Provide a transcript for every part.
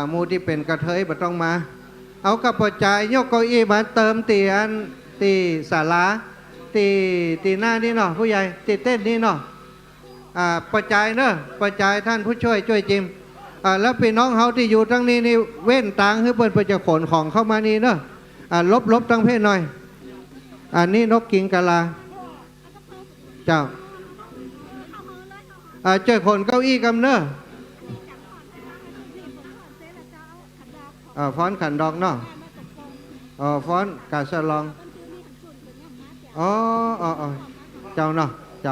หมู่ที่เป็นกระเทยบ่ต้องมาเอากระปจายยกเก้าอี้มาเติมตีอันตีศาลาตีหน้านี่เนาะผู้ใหญ่ตีเต้นนี่เนาะประจายเนอะประจายท่านผู้ช่วยจิมแล้วพี่น้องเฮาที่อยู่ทั้งนี้นี่เว้นต่างให้เปิ้นไปจะขนของเข้ามานี่เนอะลบตั้งเพศหน่อยอันนี้นกกิงกะลาเจ้าเจอคนเก้าอี้กำเนอะฟ้อนขันดอกเนาะฟ้อนกาสลองอ๋อเจ้าเนาะเจ้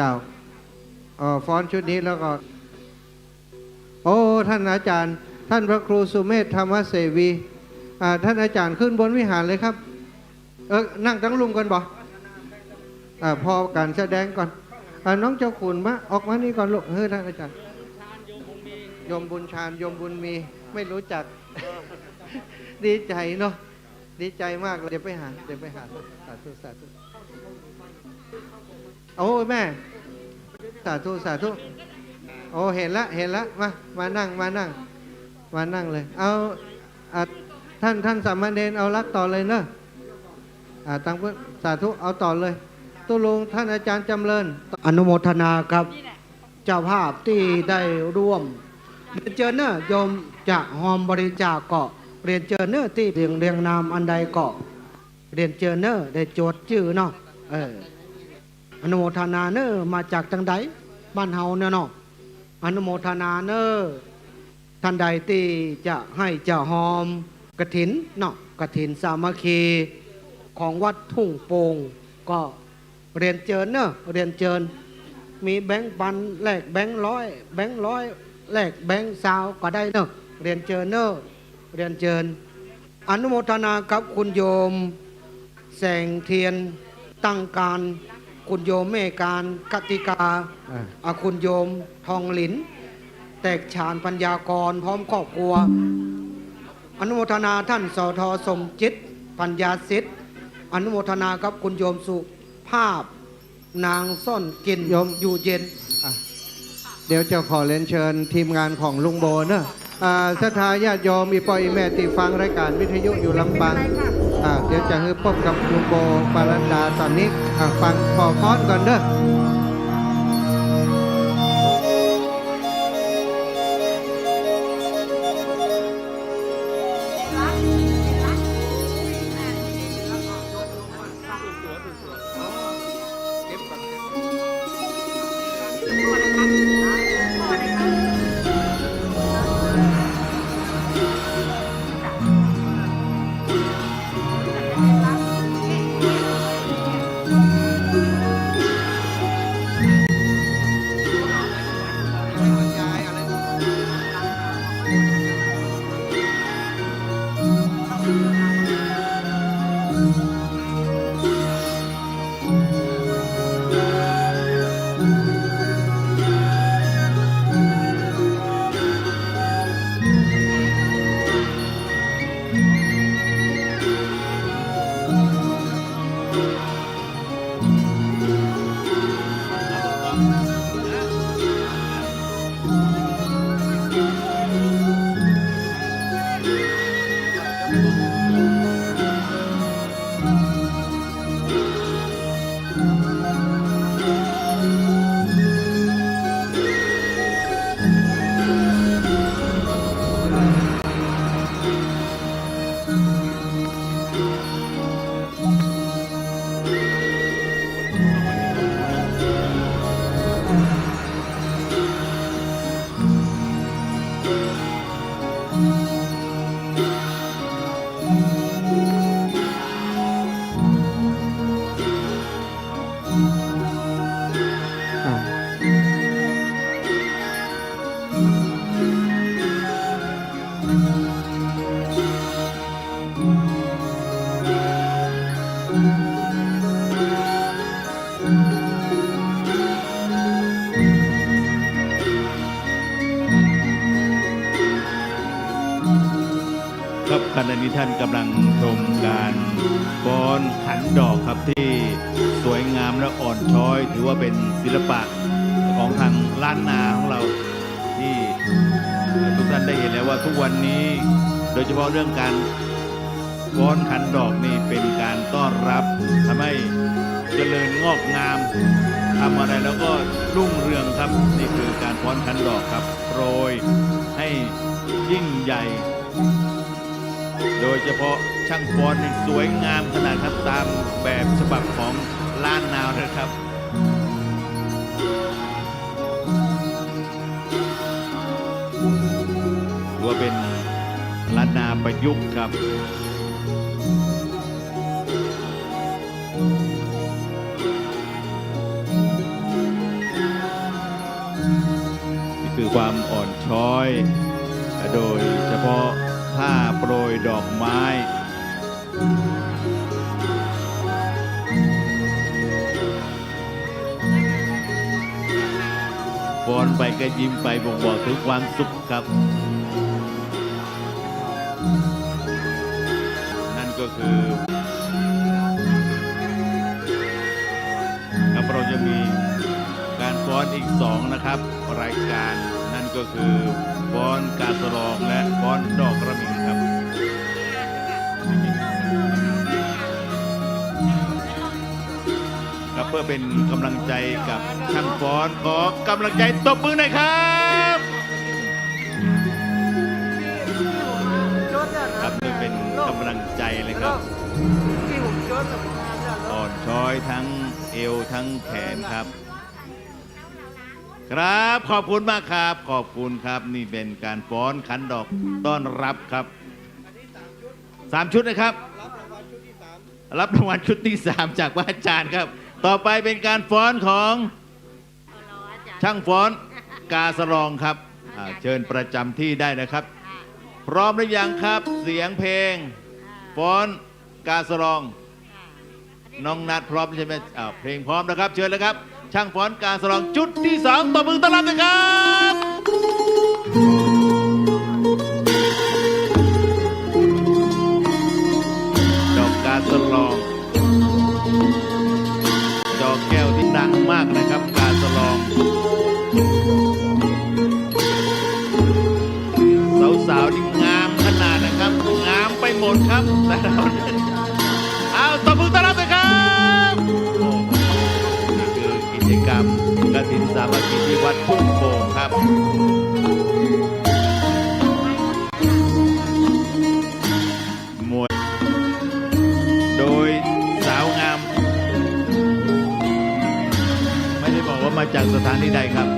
าฟ้อนชุดนี้แล้วก็โอ้ท่านอาจารย์ท่านพระครูสุเมธธรรมเสวีท่านอาจารย์ขึ้นบนวิหารเลยครับนั่งตั้งลุงกันบ่พอการแสดงก่อนน้องเจ้าขุนมาออกมานี่ก่อนลูกท่านอาจารย์โยมบุญชาญโยมบุญมีไม่รู้จัก ดีใจเนาะดีใจมากเลยเดี๋ยวไปหาสาธุโอ้แม่สาธุโอ้เห็นละมานั่งเลยเอาท่านสามเณรเอารักต่อเลยเนอะตั้งเพื่อสาธุเอาต่อเลยตุลุงท่านอาจารย์จำเริญอนุโมทนาครับเจ้าภาพที่ได้ร่วมเรียนเจอเนอร์โยมจะหอมบริจาคเกาะเรียนเจอเนอร์ที่เรียงนามอันใดเกาะเรียนเจอเนอร์ได้โจทย์ชื่อเนาะอนุโมทนาเนอร์มาจากจังใดบ้านเฮาเนาะอนุโมทนาเนอร์ท่านใดที่จะให้เจ้าหอมกฐินเนาะกฐินสามัคคีของวัดทุ่งโป่งก็เรียนเจิญเนอะเรียนเจิญมีแบงค์พันแลกแบงค์ร้อยแลกแบงค์ซาวก็ได้เนอะเรียนเจิญเนอะเรียนเจิญอนุโมทนากับคุณโยมแสงเทียนตั้งการคุณโยมเมการกติกาคุณโยมทองหลินแตกฉานปัญญากรพร้อมครอบครัวอนุโมทนาท่านสทสมจิตปัญญาสิทธิ์อนุโมทนากับคุณโยมสุภาพนางซ่อนกินอยู่เย็นเดี๋ยวจะขอเรียนเชิญทีมงานของลุงโบเนอะศรัทธาญาติโยมมีปอยแม่ติฟังรายการวิทยุอยู่ลำปางเดี๋ยวจะให้พบกับลุงโบปารันดาตอนนี้ฟังขอฟ้อนก่อนเนอะครับขณะนี้ท่านกำลังชมการฟ้อนขันดอกครับที่สวยงามและอ่อนช้อยถือว่าเป็นศิลปะของทางล้านนาของเรา ทุกวันนี้โดยเฉพาะเรื่องการฟ้อนขันดอกนี่เป็นการต้อนรับทำให้เจริญงอกงามทำอะไรแล้วก็รุ่งเรืองครับนี่คือการฟ้อนขันดอกครับโปรยให้ยิ่งใหญ่ โดยเฉพาะช่างฟ้อนนี่สวยงามขนาดครับตามแบบฉบับของล้านนาวนะครับถือว่าเป็นล้านนาประยุกต์ครับนี่คือความอ่อนช้อยโดยเฉพาะท่าโปรยดอกไม้ฟ้อนไปก็ยิ้มไปบ่งบอกถึงความสุขครับนั่นก็คือครับเราจะมีการฟ้อนอีก2นะครับรายการนั่นก็คือฟ้อนกาสะลองและฟ้อนดอกระมิงครับครับเพื่อเป็นกำลังใจกับช่างฟ้อนขอกำลังใจตบมือหน่อยครับครับนี่เป็นกำลังใจเลยครับอ่อนช้อยทั้งเอวทั้งแขนครับครับขอบคุณมากครับขอบคุณครับนี่เป็นการฟ้อนขันดอกต้อนรับครับ3 ชุดนะครับรับรางวัลชุดที่ 3 จากพระอาจารย์ครับต่อไปเป็นการฟ้อนของช่างฟ้อนกาสะลองครับเชิญประจำที่ได้นะครับพร้อมหรือยังครับเสียงเพลงฟ้อนกาสะลองน้องนัดพร้อมใช่ไหมเพลงพร้อมนะครับเชิญเลยครับช่างฟ้อนกาสะลองจุดที่ 2ตบมือต้อนรับเลยครับดอกกาสะลองดอกแก้วที่ดังมากนะครับกาสะลองสาวๆที่งามขนาดนะครับงามไปหมดครับแต่เราเอาตบมือต้อนรับเลยครับนี่คือกิจกรรมกฐินสามัคคีที่วัดทุ่งโป่งครับมวยโดยสาวงามไม่ได้บอกว่ามาจากสถานที่ใดครับ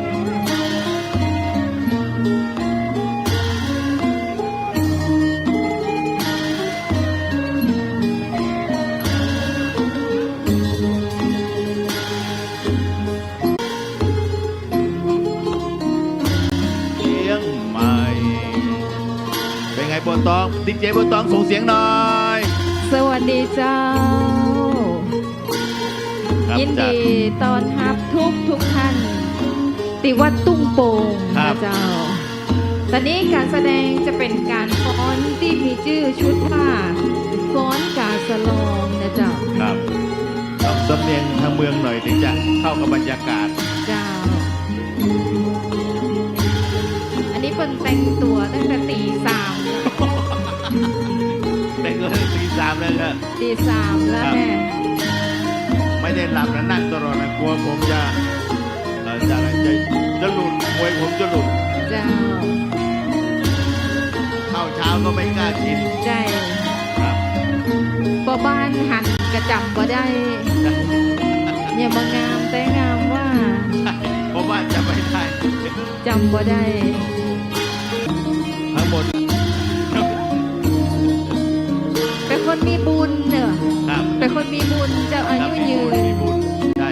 บนตองดิเจบนตองส่งเสียงหน่อยสวัสดีเจ้ายินดีตอนรับทุกท่านติวัดตุ้งโป่งนะเจ้าตอนนี้การแสดงจะเป็นการฟ้อนที่มีชื่อชุดว่าฟ้อนกาสะลองนะเจ้าครับต้องสำเนียงทางเมืองหน่อยถึงจะเข้ากับบรรยากาศเจ้าอันนี้เป็นแต่งตัวตั้งแต่ตี 3แต่งตัวตี 3เลยครับตี 3แล้วแม่ไม่ได้หลับนะนั่งตลอดนะกลัวผมจะหลุดมวยผมจะหลุดเจ้าข้าวเช้าก็ไม่กล้ากินใช่ครับบ่บ้านหันกระจำบ่ได้อย่าบางงามแต่งามว่าเพราะว่าจะไม่ได้จำบ่ได้ทั้งหมดเป็นคนมีบุญเนอะเป็นคนมีบุญเจ้าอายุยืนใช่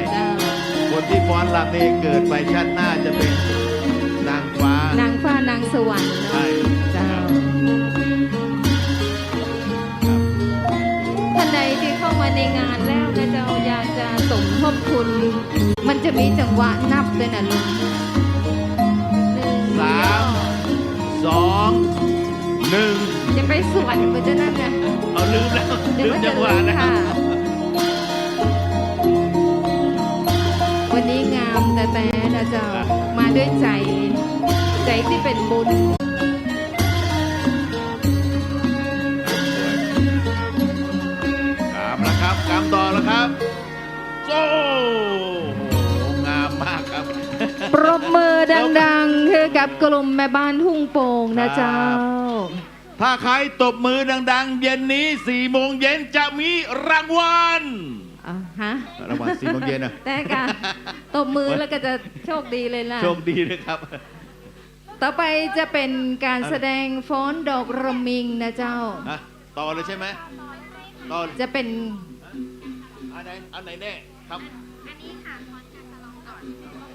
คนที่ฟ้อนรำนี่เกิดไปชาติหน้าจะเป็นนางฟ้านางสวรรค์ใช่เจ้าท่านใดที่เข้ามาในงานแล้วนะเจ้าอยากจะสมทบทุนมันจะมีจังหวะนับด้วยนะลุง3 2 1จะไปสวรรค์มันจะนั่นไงเอาลืมแล้วลืมจังหวะนะครับวันนี้งามแต่นะเจ้ามาด้วยใจที่เป็นบุญ โอ้โหงามมากครับ ปรบมือดังๆคือกับกลุ่มแม่บ้านทุ่งโป่งนะเจ้า ถ้าใครตบมือดังๆ เย็นนี้4 โมงเย็นจะมีรางวัล อ่ะฮะ รางวัล4 โมงเย็นนะ แต่การตบมือแล้วก็จะโชคดีเลยล่ะ โชคดีนะครับ ต่อไปจะเป็นการแสดงฟ้อนดอกระมิงนะเจ้า ฮะต่อเลยใช่ไหมต่อ จะเป็น อันไหนแน่ครับ อันนี้ค่ะ